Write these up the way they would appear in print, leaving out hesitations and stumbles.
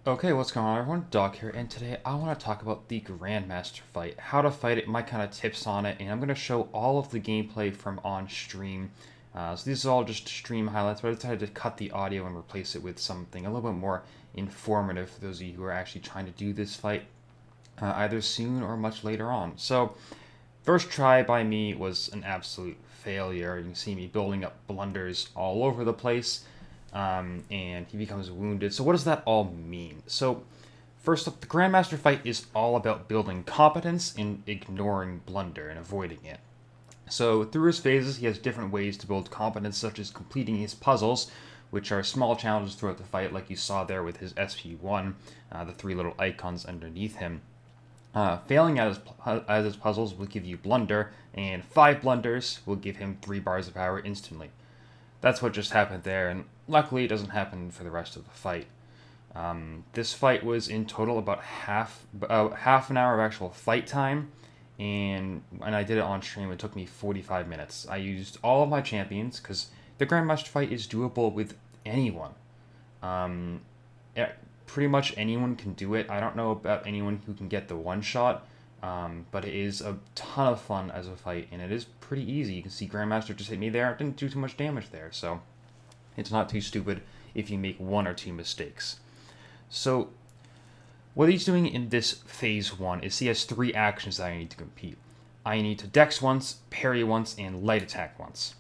Okay, what's going on everyone? Doc here, and today I want to talk about the Grandmaster fight, how to fight it, my kind of tips on it, and I'm going to show all of the gameplay from on stream. So these are all just stream highlights, but I decided to cut the audio and replace it with something a little bit more informative for those of you who are actually trying to do this fight, either soon or much later on. So, first try by me was an absolute failure. You can see me building up blunders all over the place. And he becomes wounded. So what does that all mean? So first up, the Grandmaster fight is all about building competence and ignoring blunder and avoiding it. So through his phases, he has different ways to build competence, such as completing his puzzles, which are small challenges throughout the fight, like you saw there with his SP1, the three little icons underneath him. Failing at his puzzles will give you blunder, and 5 blunders will give him 3 bars of power instantly. That's what just happened there, and luckily it doesn't happen for the rest of the fight. This fight was in total about half an hour of actual fight time, and when I did it on stream, it took me 45 minutes. I used all of my champions, because the Grandmaster fight is doable with anyone. Pretty much anyone can do it. I don't know about anyone who can get the one-shot, but it is a ton of fun as a fight, and it is pretty easy. You can see Grandmaster just hit me there. It didn't do too much damage there, so it's not too stupid if you make 1 or 2 mistakes. So what he's doing in this phase 1 is he has 3 actions that I need to complete. I need to dex once, parry once, and light attack once.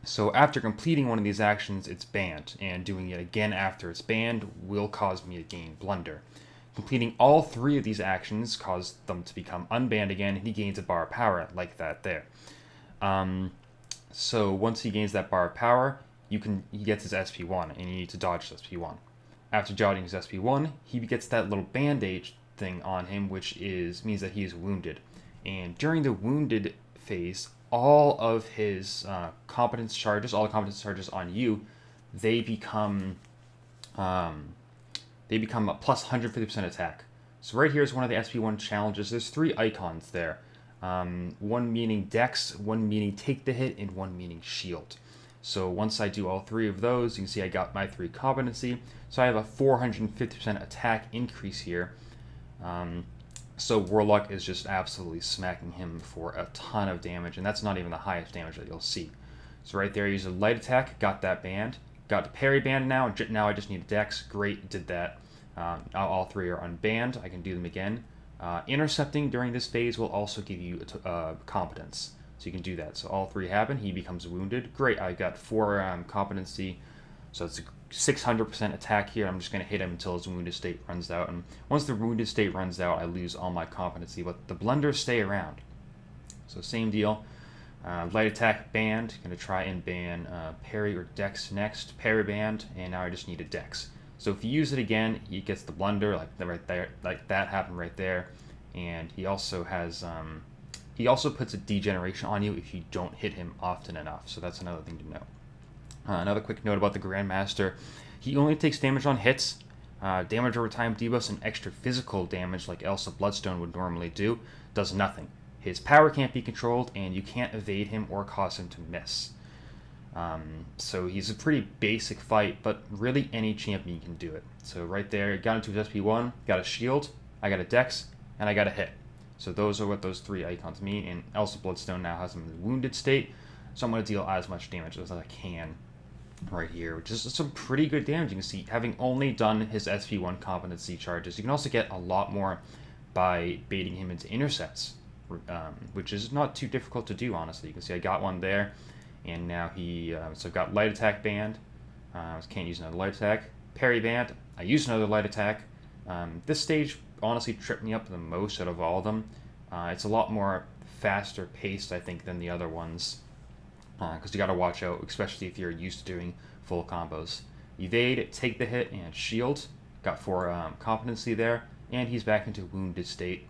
So after completing one of these actions, it's banned, and doing it again after it's banned will cause me to gain blunder. Completing all 3 of these actions cause them to become unbanned again, and he gains a bar of power like that there. So once he gains that bar of power, he gets his SP1, and you need to dodge his SP1. After dodging his SP1, he gets that little bandage thing on him, which means that he is wounded. And during the wounded phase, all of his competence charges, all the competence charges on you, they become a plus 150% attack. So right here is one of the SP1 challenges. There's 3 icons there. One meaning dex, one meaning take the hit, and one meaning shield. So once I do all 3 of those, you can see I got my 3 competency. So I have a 450% attack increase here. So Warlock is just absolutely smacking him for a ton of damage, and that's not even the highest damage that you'll see. So right there, I used a light attack, got that banned. Got the parry banned now I just need a dex. Great, did that. Now all 3 are unbanned. I can do them again. Intercepting during this phase will also give you competence. So you can do that. So all 3 happen. He becomes wounded. Great, I got 4 competency. So it's a 600% attack here. I'm just going to hit him until his wounded state runs out. And once the wounded state runs out, I lose all my competency. But the blunders stay around. So same deal. Light attack banned. Going to try and ban parry or dex next. Parry banned. And now I just need a dex. So if you use it again, he gets the blunder like right there, like that happened right there. And he also has he also puts a degeneration on you if you don't hit him often enough. So that's another thing to know. Another quick note about the Grandmaster. He only takes damage on hits. Damage over time debuffs and extra physical damage like Elsa Bloodstone would normally do does nothing. His power can't be controlled, and you can't evade him or cause him to miss. So he's a pretty basic fight, but really any champion can do it. So right there, got into his SP1, got a shield, I got a dex, and I got a hit. So those are what those 3 icons mean, and Elsa Bloodstone now has him in the wounded state, so I'm going to deal as much damage as I can right here, which is some pretty good damage. You can see, having only done his SP1 competency charges, you can also get a lot more by baiting him into intercepts, which is not too difficult to do, honestly. You can see I got one there, and now so I've got light attack banned. Can't use another light attack. Parry banned. I used another light attack. This stage honestly tripped me up the most out of all of them. It's a lot more faster paced, I think, than the other ones. Because you got to watch out, especially if you're used to doing full combos. Evade, take the hit, and shield. Got 4 competency there, and he's back into wounded state.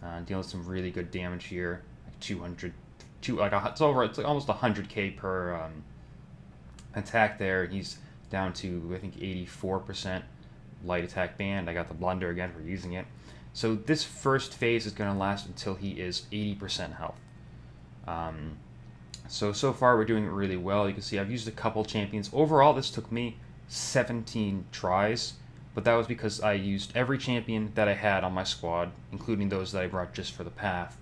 Dealing with some really good damage here, like 200, it's like almost 100k per attack there. He's down to I think 84% light attack banned. I got the blunder again for using it. So this first phase is going to last until he is 80% health. So far we're doing really well. You can see I've used a couple champions. Overall, this took me 17 tries. but that was because I used every champion that I had on my squad, including those that I brought just for the path.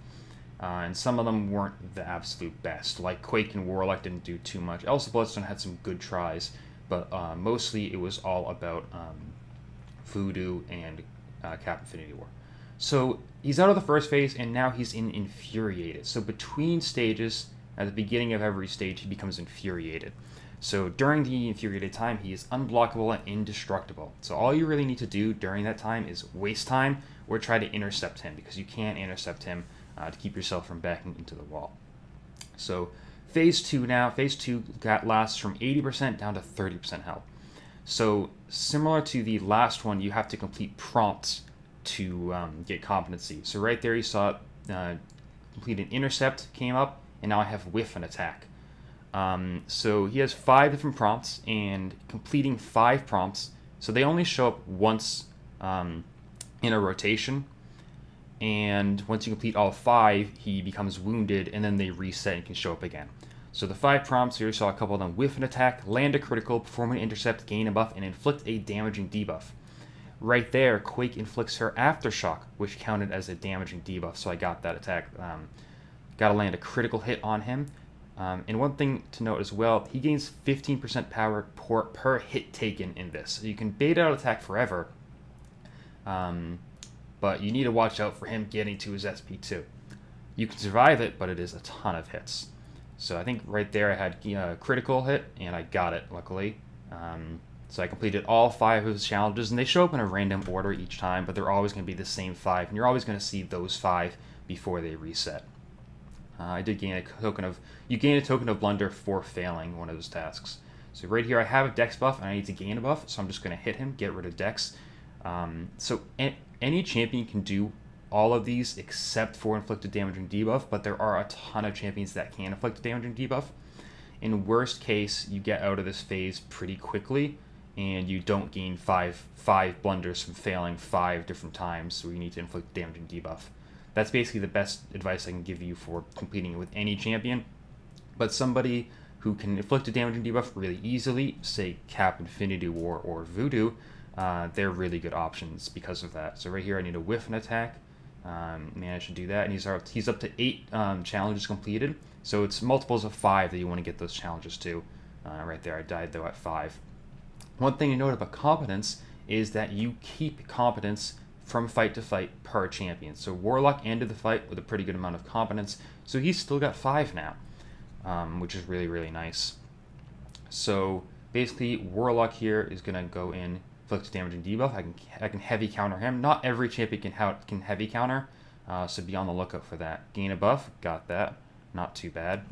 And some of them weren't the absolute best. Like Quake and Warlock didn't do too much. Elsa Bloodstone had some good tries, but mostly it was all about Voodoo and Cap Infinity War. So he's out of the first phase, and now he's in Infuriated. So between stages, at the beginning of every stage, he becomes Infuriated. So during the Infuriated time, he is unblockable and indestructible. So all you really need to do during that time is waste time or try to intercept him, because you can't intercept him to keep yourself from backing into the wall. So phase 2 now. Phase 2 lasts from 80% down to 30% health. So similar to the last one, you have to complete prompts to get competency. So right there you saw complete an intercept came up, and now I have whiff and attack. So he has 5 different prompts, and completing 5 prompts, so they only show up once in a rotation, and once you complete all 5, he becomes wounded, and then they reset and can show up again. So the 5 prompts, here you saw a couple of them: whiff an attack, land a critical, perform an intercept, gain a buff, and inflict a damaging debuff. Right there, Quake inflicts her Aftershock, which counted as a damaging debuff, so I got that attack. Got to land a critical hit on him. And one thing to note as well, he gains 15% power per hit taken in this. So you can bait out attack forever, but you need to watch out for him getting to his SP2. You can survive it, but it is a ton of hits. So I think right there I had a critical hit, and I got it, luckily. So I completed all 5 of his challenges, and they show up in a random order each time, but they're always going to be the same 5, and you're always going to see those 5 before they reset. I did gain a token of... You gain a token of blunder for failing one of those tasks. So right here I have a dex buff, and I need to gain a buff, so I'm just going to hit him, get rid of dex. So any champion can do all of these except for inflicted damaging debuff, but there are a ton of champions that can inflict a damaging debuff. In worst case, you get out of this phase pretty quickly, and you don't gain five blunders from failing 5 different times, so you need to inflict damaging debuff. That's basically the best advice I can give you for completing it with any champion. But somebody who can inflict a damaging debuff really easily, say Cap Infinity War or Voodoo, they're really good options because of that. So right here I need a whiff and attack. Managed to do that, and he's up to 8 challenges completed. So it's multiples of 5 that you want to get those challenges to. Right there I died though at 5. One thing to note about competence is that you keep competence from fight to fight per champion. So Warlock ended the fight with a pretty good amount of competence, so he's still got 5 now, which is really, really nice. So basically Warlock here is going to go in, inflict damaging debuff. I can heavy counter him. Not every champion can heavy counter, so be on the lookout for that. Gain a buff, got that, not too bad.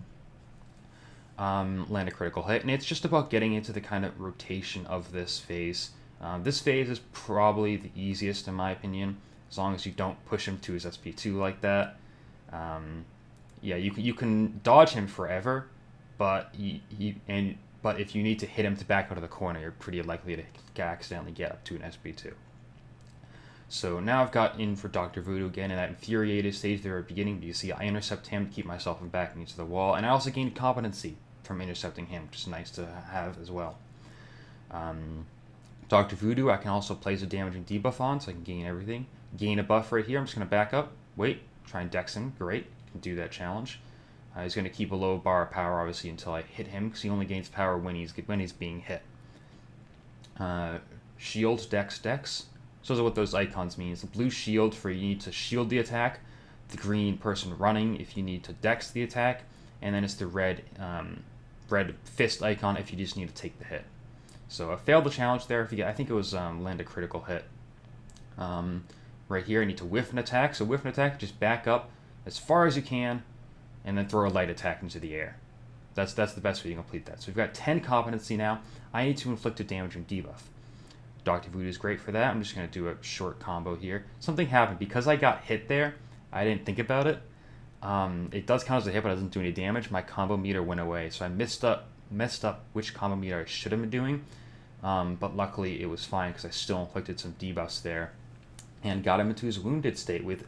Land a critical hit, and it's just about getting into the kind of rotation of this phase. This phase is probably the easiest in my opinion, as long as you don't push him to his SP2 like that. Yeah, you can dodge him forever, but but if you need to hit him to back out of the corner, you're pretty likely to accidentally get up to an SP2. So now I've got in for Dr. Voodoo again in that infuriated stage there at the beginning. But you see I intercept him to keep myself from backing into the wall, and I also gained competency from intercepting him, which is nice to have as well. Dr. Voodoo, I can also place a damaging debuff on, so I can gain everything. Gain a buff right here. I'm just going to back up. Wait, try and dex him. Great, can do that challenge. He's going to keep a low bar of power, obviously, until I hit him, because he only gains power when he's being hit. Shield, dex, dex. So those are what those icons mean. It's the blue shield for you need to shield the attack, the green person running if you need to dex the attack, and then it's the red fist icon if you just need to take the hit. So I failed the challenge there. I think it was land a critical hit. Right here I need to whiff an attack. So whiff an attack, just back up as far as you can, and then throw a light attack into the air. That's the best way to complete that. So we've got 10 competency now. I need to inflict a damaging debuff. Dr. Voodoo is great for that. I'm just going to do a short combo here. Something happened. Because I got hit there, I didn't think about it. It does count as a hit, but it doesn't do any damage. My combo meter went away, so I messed up which combo meter I should have been doing. But luckily it was fine because I still inflicted some debuffs there and got him into his wounded state with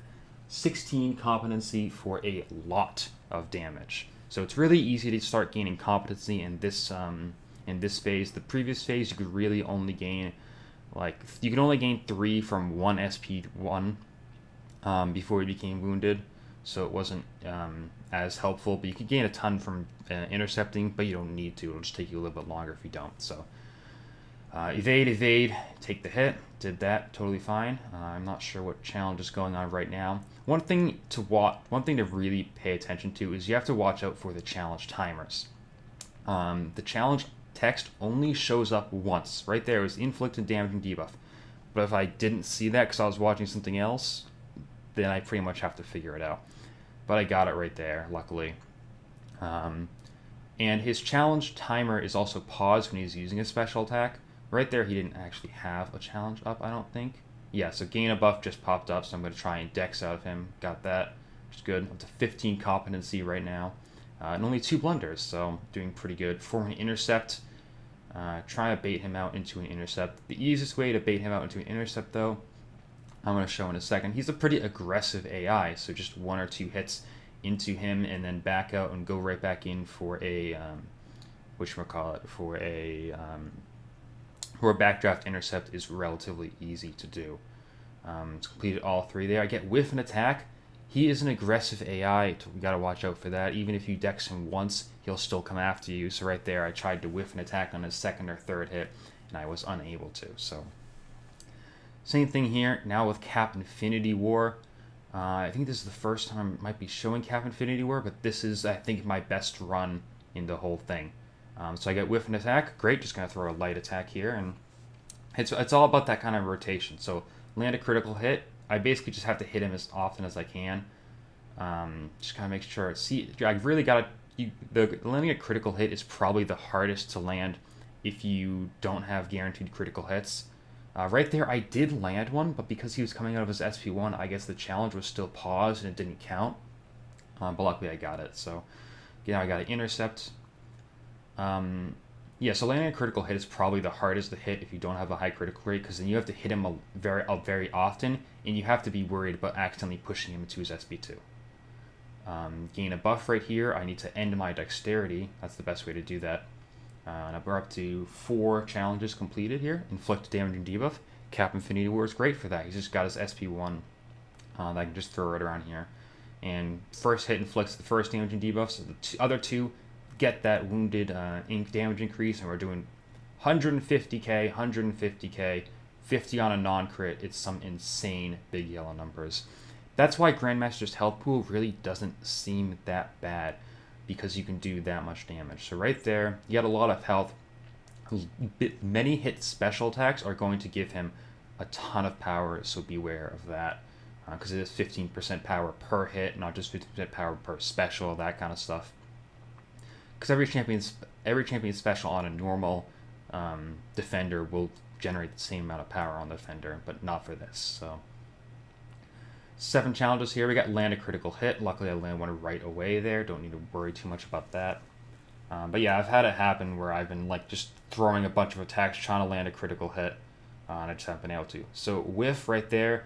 16 competency for a lot of damage. So it's really easy to start gaining competency in this phase. The previous phase you could really only gain Like, you can only gain 3 from 1 SP1 before he became wounded, so it wasn't as helpful. But you could gain a ton from intercepting, but you don't need to. It'll just take you a little bit longer if you don't. So evade, take the hit. Did that totally fine. I'm not sure what challenge is going on right now. One thing to really pay attention to is you have to watch out for the challenge timers. The challenge text only shows up once. Right there, it was inflicted damaging debuff. But if I didn't see that because I was watching something else, then I pretty much have to figure it out. But I got it right there, luckily. And his challenge timer is also paused when he's using a special attack. Right there, he didn't actually have a challenge up, I don't think. Yeah, so gain a buff just popped up, so I'm going to try and dex out of him. Got that, which is good. Up to 15 competency right now. And only 2 blunders, so doing pretty good. For an intercept, try to bait him out into an intercept. The easiest way to bait him out into an intercept, though, I'm going to show in a second. He's a pretty aggressive AI, so just 1 or 2 hits into him and then back out and go right back in for a, for a backdraft intercept is relatively easy to do. It's completed all 3 there. I get whiff and attack. He is an aggressive AI, so we got to watch out for that. Even if you dex him once, he'll still come after you. So right there, I tried to whiff an attack on his 2nd or 3rd hit, and I was unable to. So same thing here, now with Cap Infinity War. I think this is the first time I might be showing Cap Infinity War, but this is, I think, my best run in the whole thing. So I get whiff and attack. Great, just going to throw a light attack here. And it's all about that kind of rotation. So land a critical hit. I basically just have to hit him as often as I can. Just kind of make sure. See, I really got to... landing a critical hit is probably the hardest to land if you don't have guaranteed critical hits. Right there, I did land one, but because he was coming out of his SP1, I guess the challenge was still paused and it didn't count. But luckily I got it. So, I got to intercept. Yeah, so landing a critical hit is probably the hardest to hit if you don't have a high critical rate, because then you have to hit him very often, and you have to be worried about accidentally pushing him into his SP2. Gain a buff right here. I need to end my dexterity. That's the best way to do that. And we're up to 4 challenges completed here. Inflict damaging debuff. Cap Infinity War is great for that. He's just got his SP1. I can just throw it around here. And first hit inflicts the first damaging debuff, so the other 2 get that wounded ink damage increase, and we're doing 150k, 150k, 50 on a non-crit. It's some insane big yellow numbers. That's why Grandmaster's health pool really doesn't seem that bad, because you can do that much damage. So right there, you got a lot of health. Many hit special attacks are going to give him a ton of power, so beware of that. Because it is 15% power per hit, not just 15% power per special, that kind of stuff. Because every champion special on a normal defender will generate the same amount of power on the defender, but not for this. So 7 challenges here. We got land a critical hit. Luckily, I landed one right away there. Don't need to worry too much about that. But yeah, I've had it happen where I've been like just throwing a bunch of attacks, trying to land a critical hit, and I just haven't been able to. So whiff right there.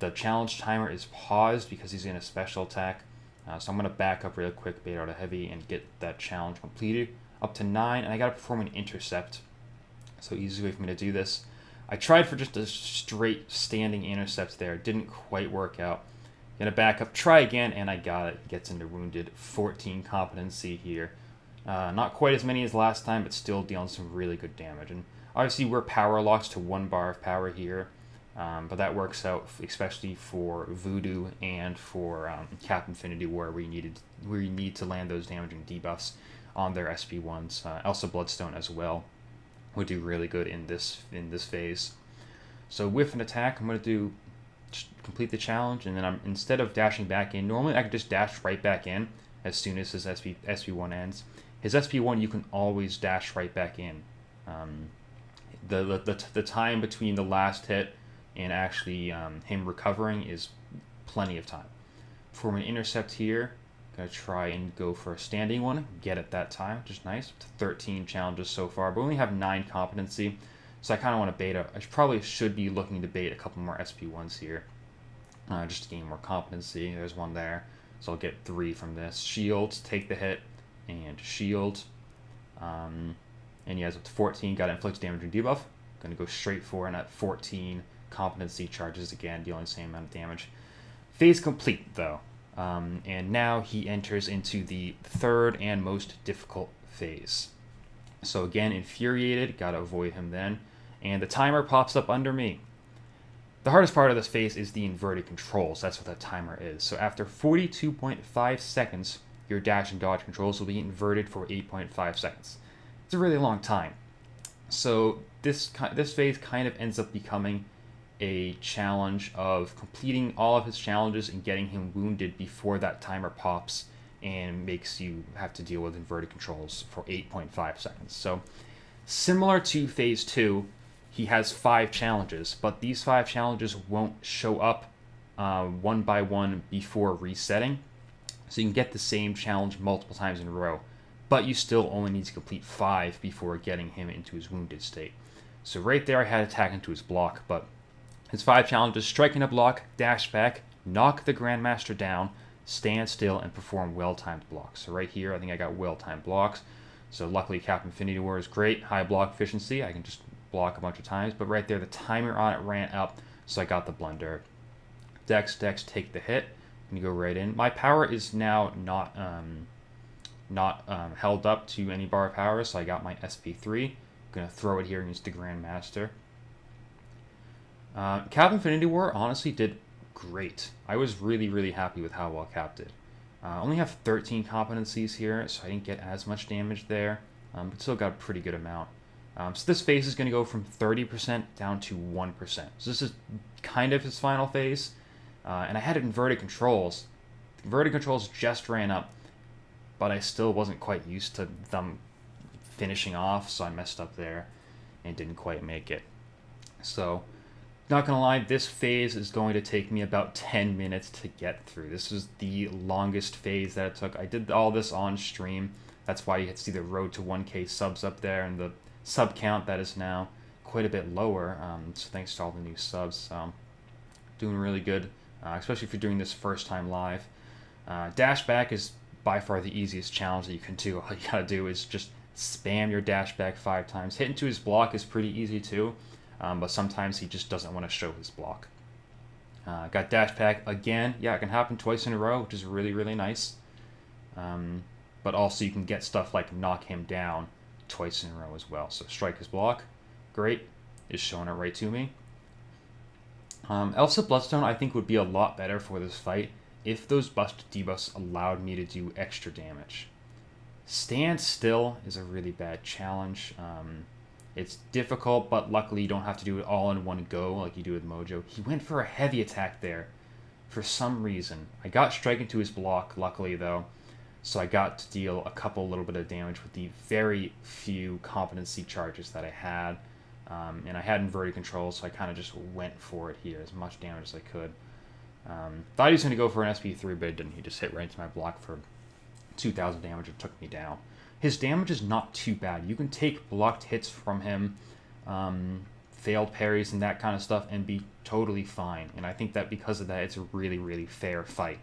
The challenge timer is paused because he's in a special attack. So I'm going to back up real quick, bait out a heavy, and get that challenge completed. Up to 9, and I got to perform an intercept. So easy way for me to do this. I tried for just a straight standing intercept there. It didn't quite work out. Gonna back up, try again, and I got it. Gets into wounded. 14 competency here. Not quite as many as last time, but still dealing some really good damage. And obviously we're power locked to 1 bar of power here. But that works out, especially for Voodoo and for Cap Infinity War, where you need to land those damaging debuffs on their SP1s. Elsa Bloodstone as well would do really good in this phase. So whiff and attack, I'm going to complete the challenge, and then instead of dashing back in, normally I could just dash right back in as soon as his SP1 ends. His SP1 you can always dash right back in. The time between the last hit and actually him recovering is plenty of time. For an intercept here, gonna try and go for a standing one, get it that time, which is nice. 13 challenges so far, but we only have 9 competency, so I kind of want to bait up. I probably should be looking to bait a couple more SP1s here, just to gain more competency. There's one there, so I'll get 3 from this. Shield, take the hit, and shield. And he has up to 14, got inflict damage and debuff. Going to go straight for it at 14 competency charges again, dealing the same amount of damage. Phase complete, though. And now he enters into the third and most difficult phase. So again, Infuriated, gotta avoid him then. And the timer pops up under me. The hardest part of this phase is the inverted controls. That's what that timer is. So after 42.5 seconds, your dash and dodge controls will be inverted for 8.5 seconds. It's a really long time. So this phase kind of ends up becoming a challenge of completing all of his challenges and getting him wounded before that timer pops and makes you have to deal with inverted controls for 8.5 seconds. So similar to phase 2, he has 5 challenges, but these 5 challenges won't show up one by one before resetting. So you can get the same challenge multiple times in a row, but you still only need to complete 5 before getting him into his wounded state. So right there I had attack into his block, but his 5 challenges: strike in a block, dash back, knock the Grandmaster down, stand still, and perform well-timed blocks. So right here I think I got well-timed blocks. So luckily Cap Infinity War is great, high block efficiency, I can just block a bunch of times, but right there the timer on it ran up, so I got the blunder. Dex, take the hit, and you go right in. My power is now not held up to any bar power, so I got my SP3. I'm going to throw it here and use the Grandmaster. Cap Infinity War honestly did great. I was really happy with how well Cap did. Only have 13 competencies here, so I didn't get as much damage there, but still got a pretty good amount. So this phase is going to go from 30% down to 1%. So this is kind of his final phase. And I had inverted controls. Inverted controls just ran up, but I still wasn't quite used to them finishing off, so I messed up there and didn't quite make it. So, not gonna lie, this phase is going to take me about 10 minutes to get through. This was the longest phase that it took. I did all this on stream. That's why you see the road to 1K subs up there, and the sub count that is now quite a bit lower. So thanks to all the new subs. Doing really good, especially if you're doing this first time live. Dash back is by far the easiest challenge that you can do. All you gotta do is just spam your dash back 5 times. Hitting to his block is pretty easy too, but sometimes he just doesn't want to show his block. Got dash back again. Yeah, it can happen twice in a row, which is really nice. But also you can get stuff like knock him down twice in a row as well. So strike his block, great, is showing it right to me. Elsa Bloodstone I think would be a lot better for this fight if those bust debuffs allowed me to do extra damage. Stand still is a really bad challenge. It's difficult, but luckily you don't have to do it all in one go like you do with Mojo. He went for a heavy attack there for some reason. I got strike into his block, luckily though, so I got to deal a little bit of damage with the very few competency charges that I had. And I had inverted control, so I kind of just went for it here, as much damage as I could. Thought he was going to go for an SP3, but it didn't. He just hit right into my block for 2,000 damage and took me down. His damage is not too bad. You can take blocked hits from him, failed parries and that kind of stuff, and be totally fine. And I think that because of that, it's a really fair fight.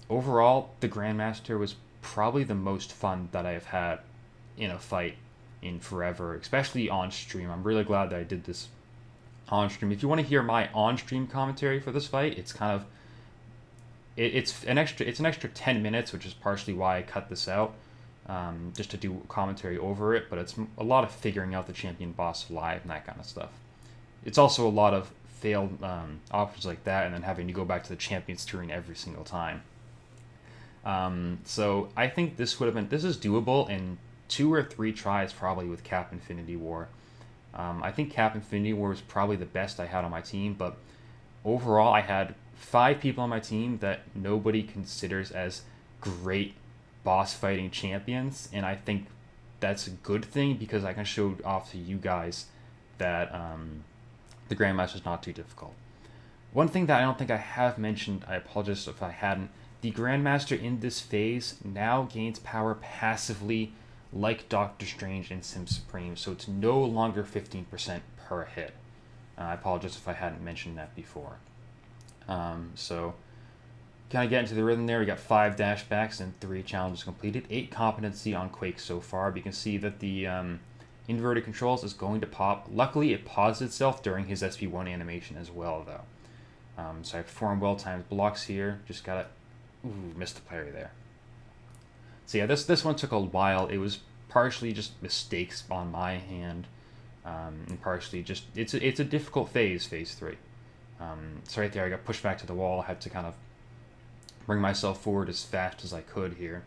Overall, the Grandmaster was probably the most fun that I have had in a fight in forever, especially on stream. I'm really glad that I did this on stream. If you want to hear my on-stream commentary for this fight, it's kind of it's an extra 10 minutes, which is partially why I cut this out, just to do commentary over it. But it's a lot of figuring out the champion boss live and that kind of stuff. It's also a lot of failed options like that, and then having to go back to the champions screen every single time. So I think this is doable in 2 or 3 tries probably with Cap Infinity War. I think Cap Infinity War was probably the best I had on my team, but overall I had 5 people on my team that nobody considers as great boss fighting champions, and I think that's a good thing because I can show off to you guys that the Grandmaster is not too difficult. One thing that I don't think I have mentioned, I apologize if I hadn't, the Grandmaster in this phase now gains power passively like Doctor Strange and Sim Supreme, so it's no longer 15% per hit. I apologize if I hadn't mentioned that before. So, kind of get into the rhythm there. We got 5 dashbacks and 3 challenges completed. 8 competency on Quake so far. But you can see that the Inverted Controls is going to pop. Luckily, it paused itself during his SP1 animation as well, though. So I perform well-timed blocks here. Just gotta... Ooh, missed the parry there. So yeah, this one took a while. It was partially just mistakes on my hand, and partially just... It's a difficult phase 3. So right there, I got pushed back to the wall. I had to kind of bring myself forward as fast as I could here.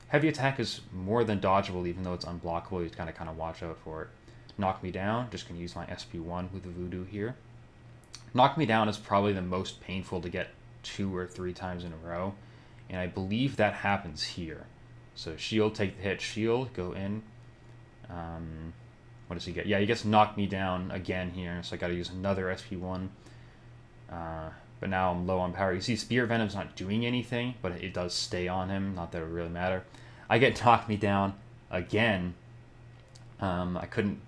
Heavy attack is more than dodgeable, even though it's unblockable. You gotta kind of watch out for it. Knock me down. Just gonna use my SP1 with the Voodoo here. Knock me down is probably the most painful to get 2 or 3 times in a row, and I believe that happens here. So shield, take the hit, shield, go in. What does he get? Yeah, he gets knocked me down again here, so I got to use another SP1. But now I'm low on power. You see Spirit Venom's not doing anything, but it does stay on him. Not that it would really matter. I get knocked me down again. I couldn't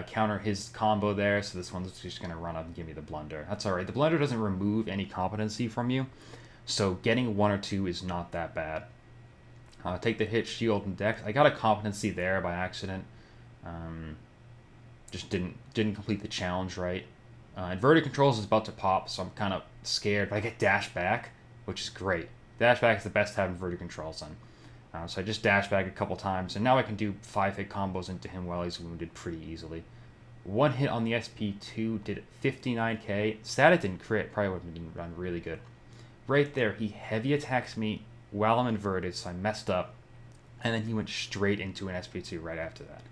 counter his combo there, so this one's just going to run up and give me the blunder. That's alright. The blunder doesn't remove any competency from you, so getting 1 or 2 is not that bad. Take the hit, shield, and dex. I got a competency there by accident. Just didn't complete the challenge right. Inverted Controls is about to pop, so I'm kind of scared, but I get dash back, which is great. Dash back is the best to have Inverted Controls on. So I just dash back a couple times, and now I can do 5-hit combos into him while he's wounded pretty easily. 1 hit on the SP2 did 59k. Stat it didn't crit, probably would have been run really good. Right there, he heavy attacks me while I'm inverted, so I messed up, and then he went straight into an SP2 right after that.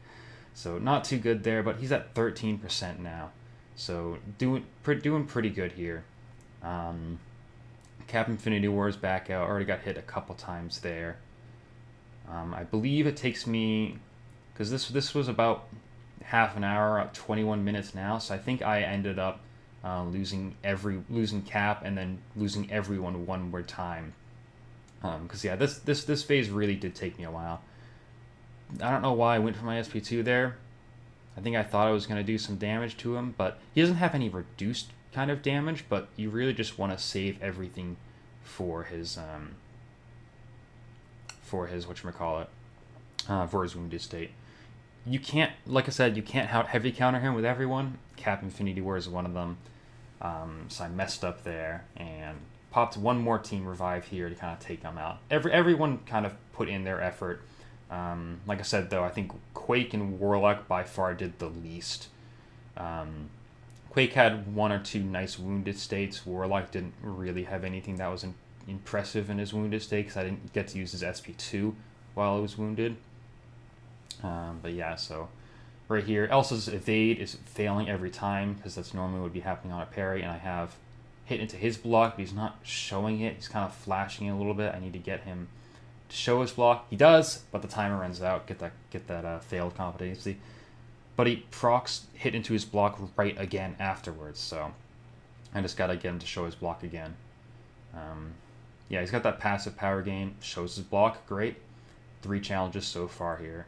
So not too good there, but he's at 13% now. So doing pretty good here. Cap Infinity Wars back out. Already got hit a couple times there. I believe it takes me, because this was about half an hour, 21 minutes now. So I think I ended up losing Cap and then losing everyone one more time. Because yeah, this phase really did take me a while. I don't know why I went for my SP2 there. I think I thought I was going to do some damage to him, but he doesn't have any reduced kind of damage, but you really just want to save everything for his whatchamacallit, for his wounded state. You can't, like I said, you can't heavy counter him with everyone. Cap Infinity War is one of them. So I messed up there and popped one more team revive here to kind of take them out. Everyone kind of put in their effort. Like I said, though, I think Quake and Warlock by far did the least. Quake had 1 or 2 nice wounded states. Warlock didn't really have anything that was impressive in his wounded state, because I didn't get to use his SP2 while I was wounded. But yeah, so right here, Elsa's evade is failing every time, because that's normally what would be happening on a parry, and I have hit into his block, but he's not showing it. He's kind of flashing it a little bit. I need to get him to show his block. He does, but the timer runs out. Get that failed competency. But he procs hit into his block right again afterwards, so I just gotta get him to show his block again. Yeah, he's got that passive power gain, shows his block, great. 3 challenges so far here.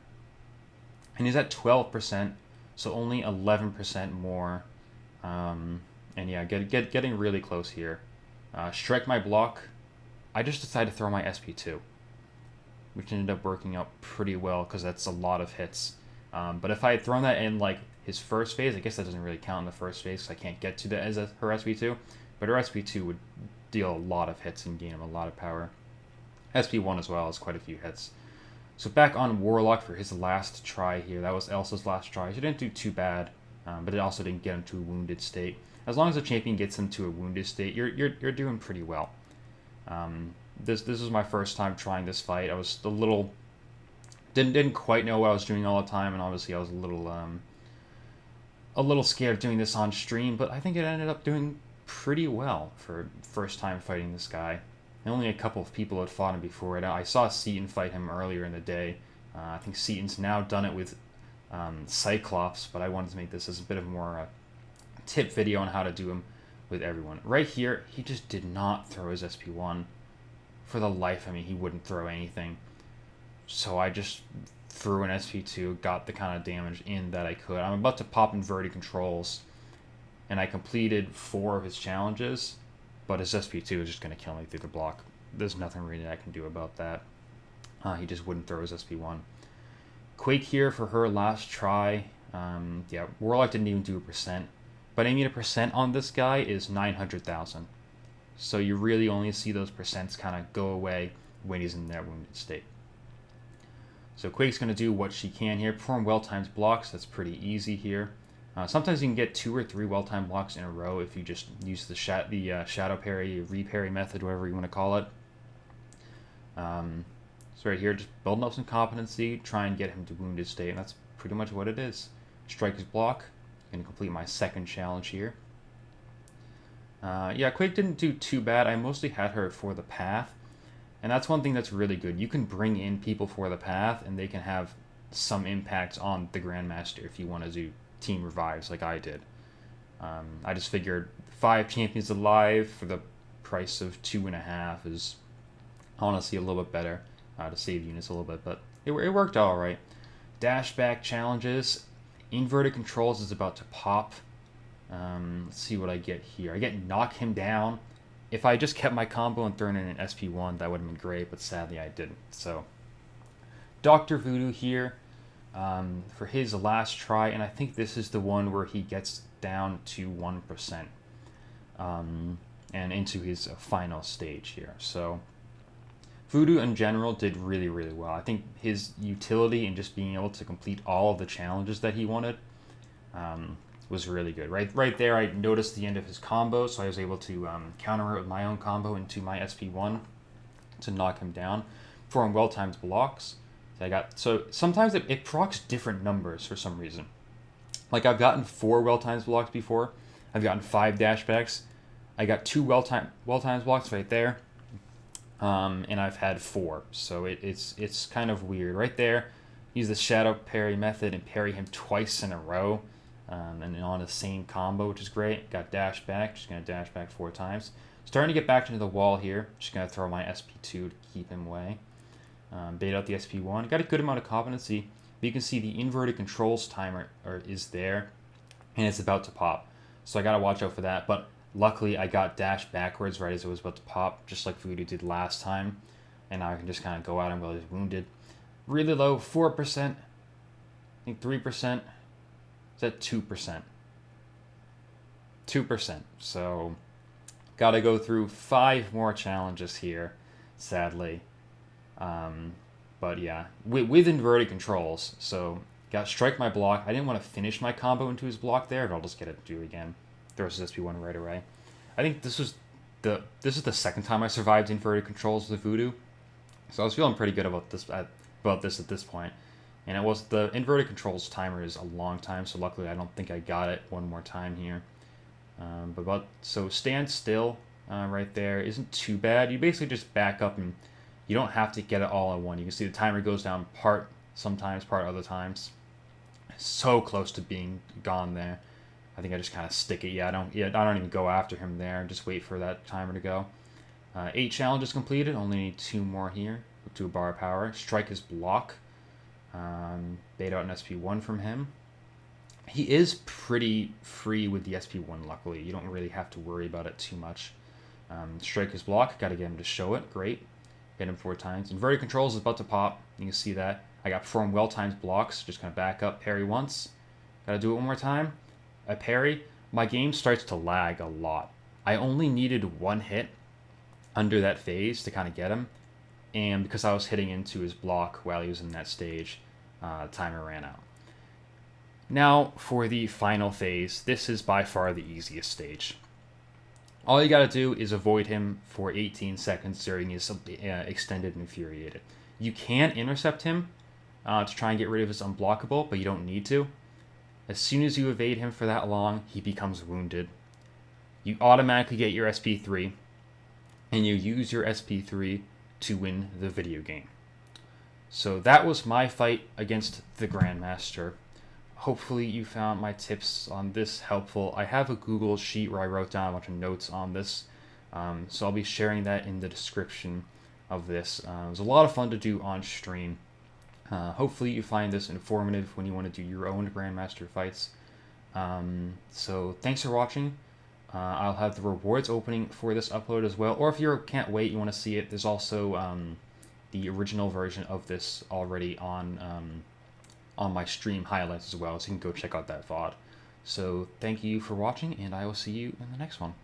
And he's at 12%, so only 11% more. And yeah, getting really close here. Strike my block. I just decided to throw my SP2, which ended up working out pretty well, because that's a lot of hits. But if I had thrown that in like his first phase, I guess that doesn't really count in the first phase, because I can't get to that as her SP2. But her SP2 would deal a lot of hits and gain him a lot of power. SP1 as well has quite a few hits. So back on Warlock for his last try here. That was Elsa's last try. She didn't do too bad, but it also didn't get him to a wounded state. As long as the champion gets him to a wounded state, you're doing pretty well. This was my first time trying this fight. I was a little didn't quite know what I was doing all the time, and obviously I was a little scared doing this on stream, but I think it ended up doing pretty well for first time fighting this guy. And only a couple of people had fought him before it. I saw Seaton fight him earlier in the day. I think Seaton's now done it with Cyclops, but I wanted to make this as a bit of more tip video on how to do him with everyone. Right here, he just did not throw his SP1. For the life of me, he wouldn't throw anything. So I just threw an SP2, got the kind of damage in that I could. I'm about to pop Inverted Controls, and I completed 4 of his challenges, but his SP2 is just going to kill me through the block. There's nothing really I can do about that. He just wouldn't throw his SP1. Quake here for her last try. Yeah, Warlock didn't even do a percent. But I mean, a percent on this guy is 900,000. So you really only see those percents kind of go away when he's in that wounded state. So Quake's going to do what she can here. Perform well-timed blocks. That's pretty easy here. Sometimes you can get 2 or 3 well-timed blocks in a row if you just use the shadow parry, reparry method, whatever you want to call it. So right here, just building up some competency, try and get him to wounded state, and that's pretty much what it is. Strike his block. I'm going to complete my second challenge here. Yeah, Quake didn't do too bad. I mostly had her for the path, and that's one thing that's really good. You can bring in people for the path, and they can have some impact on the Grandmaster if you want to do team revives like I did. I just figured 5 champions alive for the price of 2.5 is honestly a little bit better to save units a little bit, but it worked all right. Dash back challenges. Inverted controls is about to pop. Let's see what I get here. I get knock him down. If I just kept my combo and thrown in an SP1, that would have been great, but sadly I didn't. So, Dr. Voodoo here for his last try, and I think this is the one where he gets down to 1% and into his final stage here. So, Voodoo in general did really, really well. I think his utility and just being able to complete all of the challenges that he wanted was really good. Right there, I noticed the end of his combo, so I was able to counter it with my own combo into my SP1 to knock him down. Perform well-timed blocks. So sometimes it procs different numbers for some reason. Like I've gotten 4 well-timed blocks before. I've gotten 5 dashbacks. I got 2 well-timed blocks right there. And I've had 4, so it's kind of weird. Right there, use the shadow parry method and parry him twice in a row, and on the same combo, which is great. Got dash back, just gonna dash back 4 times. Starting to get back into the wall here. Just gonna throw my SP2 to keep him away. Bait out the SP1. Got a good amount of competency. But you can see the inverted controls timer is there, and it's about to pop. So I gotta watch out for that, but. Luckily, I got dash backwards right as it was about to pop, just like Voodoo did last time. And now I can just kind of go at him while he's wounded. Really low, 4%. I think 3%. Is that 2%? 2%. So, gotta go through 5 more challenges here, sadly. But yeah, with inverted controls. So, got strike my block. I didn't want to finish my combo into his block there, but I'll just get it to do it again. Throws his SP1 right away. I think this is the second time I survived inverted controls with Voodoo, so I was feeling pretty good about this at this point. And it was the inverted controls timer is a long time, so luckily I don't think I got it one more time here. So stand still right there isn't too bad. You basically just back up and you don't have to get it all in one. You can see the timer goes down part sometimes, part other times. So close to being gone there. I think I just kind of stick it. I don't even go after him there. Just wait for that timer to go. 8 challenges completed. Only need 2 more here. To a bar of power. Strike his block. Bait out an SP1 from him. He is pretty free with the SP1, luckily. You don't really have to worry about it too much. Strike his block. Got to get him to show it. Great. Hit him 4 times. Inverted controls is about to pop. You can see that. I got perform well-timed blocks. Just going to back up, parry once. Got to do it one more time. I parry, my game starts to lag a lot. I only needed 1 hit under that phase to kind of get him, and because I was hitting into his block while he was in that stage, timer ran out. Now, for the final phase, this is by far the easiest stage. All you gotta do is avoid him for 18 seconds during his extended Infuriated. You can intercept him to try and get rid of his unblockable, but you don't need to. As soon as you evade him for that long, he becomes wounded. You automatically get your SP3, and you use your SP3 to win the video game. So that was my fight against the Grandmaster. Hopefully you found my tips on this helpful. I have a Google sheet where I wrote down a bunch of notes on this, so I'll be sharing that in the description of this. It was a lot of fun to do on stream. Hopefully you find this informative when you want to do your own Grandmaster fights. So thanks for watching. I'll have the rewards opening for this upload as well. Or if you can't wait, you want to see it, there's also the original version of this already on on my stream highlights as well, so you can go check out that VOD. So thank you for watching, and I will see you in the next one.